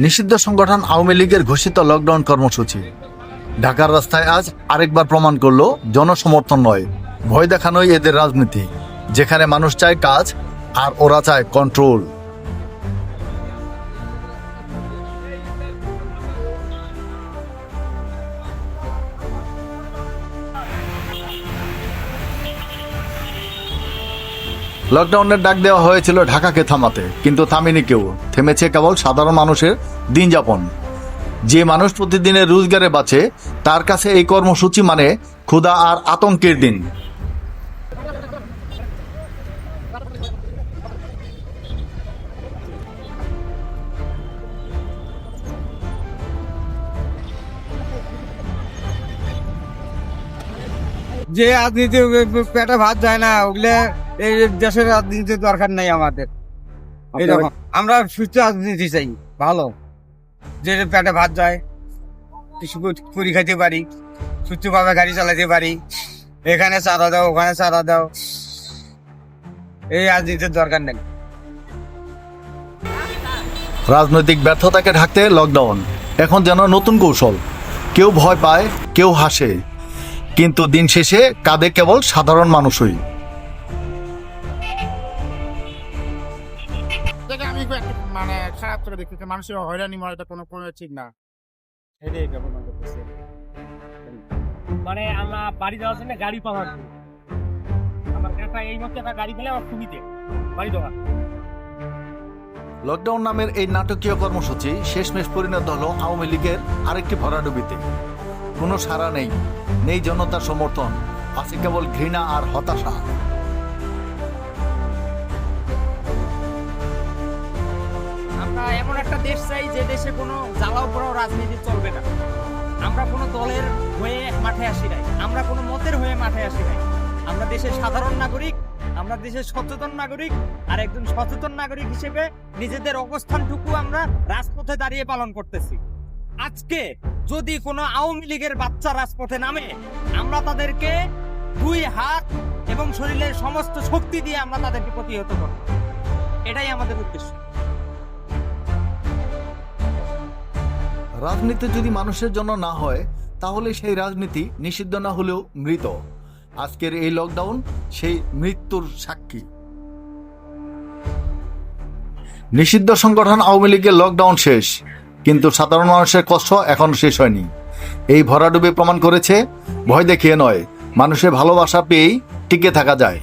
নিষিদ্ধ সংগঠন আওয়ামী লীগের ঘোষিত লকডাউন কর্মসূচি ঢাকার রাস্তায় আজ আরেকবার প্রমাণ করলো জনসমর্থন নয়, ভয় দেখানোই এদের রাজনীতি। যেখানে মানুষ চায় কাজ আর ওরা চায় কন্ট্রোল। লকডাউনের ডাক দেওয়া হয়েছিল ঢাকাকে থামাতে, কিন্তু থামেনি কেউ। থেমেছে কেবল সাধারণ মানুষের দিন যাপন। যে মানুষ প্রতিদিনের রোজগারে বাঁচে তার কাছে এই কর্মসূচি মানে ক্ষুধা আর আতঙ্কের দিন। যে রাজনীতি পেটে ভাত যায় না, ওগুলো এই দেশের রাজনীতির দরকার নাই আমাদের। এইরকম আমরা সুস্থ রাজনীতি চাই, ভালো, যে পেটে ভাত যায়, কিছু পুরি খাইতে পারি, সুস্থভাবে গাড়ি চালাতে পারি, এখানে চাঁদা দাও ওখানে চাঁদা দাও, এই রাজনীতির দরকার নেই। রাজনৈতিক ব্যর্থতাকে ঢাকতে লকডাউন এখন যেন নতুন কৌশল। কেউ ভয় পায়, কেউ হাসে, কিন্তু দিন শেষে কাঁদে কেবল সাধারণ মানুষই। আমি মানে খারাপ করে দেখতেছি, মানুষের হয়রানি মরাটা কোনো ঠিক না। এটাই কেমন মানে আমরা বাড়ি যাওয়ার জন্য গাড়ি পাওয়ার আমার কাকা এই মধ্যে একটা গাড়ি পেলে আমার সুবিধে বাড়ি দেওয়া। লকডাউন নামের এই নাটকীয় কর্মসূচি শেষমেশ পরিণত হলো আওয়ামী লীগের আরেকটি ভরাডুবিতে। কোনো সাড়া নেই, নেই জনতার সমর্থন, আছে কেবল ঘৃণা আর হতাশা। আমরা এমন একটা দেশ চাই যে দেশে কোনো জ্বালাও পোড়াও রাজনীতি চলবে না। আমরা কোনো দলের হয়ে মাঠে আসি নাই, আমরা কোনো মতের হয়ে মাঠে আসি নাই। আমরা দেশের সাধারণ নাগরিক, আমরা দেশের সচেতন নাগরিক, আর একজন সচেতন নাগরিক হিসেবে নিজেদের অবস্থানটুকু আমরা রাজপথে দাঁড়িয়ে পালন করতেছি। আজকে যদি কোনো আওয়ামী লীগের বাচ্চা রাজপথে নামে, আমরা তাদেরকে দুই হাত এবং শরীরের সমস্ত শক্তি দিয়ে আমরা তাদেরকে প্রতিহত করব। এটাই আমাদের উদ্দেশ্য। রাজনীতি যদি মানুষের জন্য না হয়, তাহলে সেই রাজনীতি নিষিদ্ধ না হলেও মৃত। আজকের এই লকডাউন সেই মৃত্যুর সাক্ষী। নিষিদ্ধ সংগঠন আওয়ামী লীগের লকডাউন শেষ, কিন্তু সাধারণ মানুষের কষ্ট এখনো শেষ হয়নি। এই ভরাডুবি প্রমাণ করেছে ভয় দেখিয়ে নয়, মানুষের ভালোবাসা পেয়েই টিকে থাকা যায়।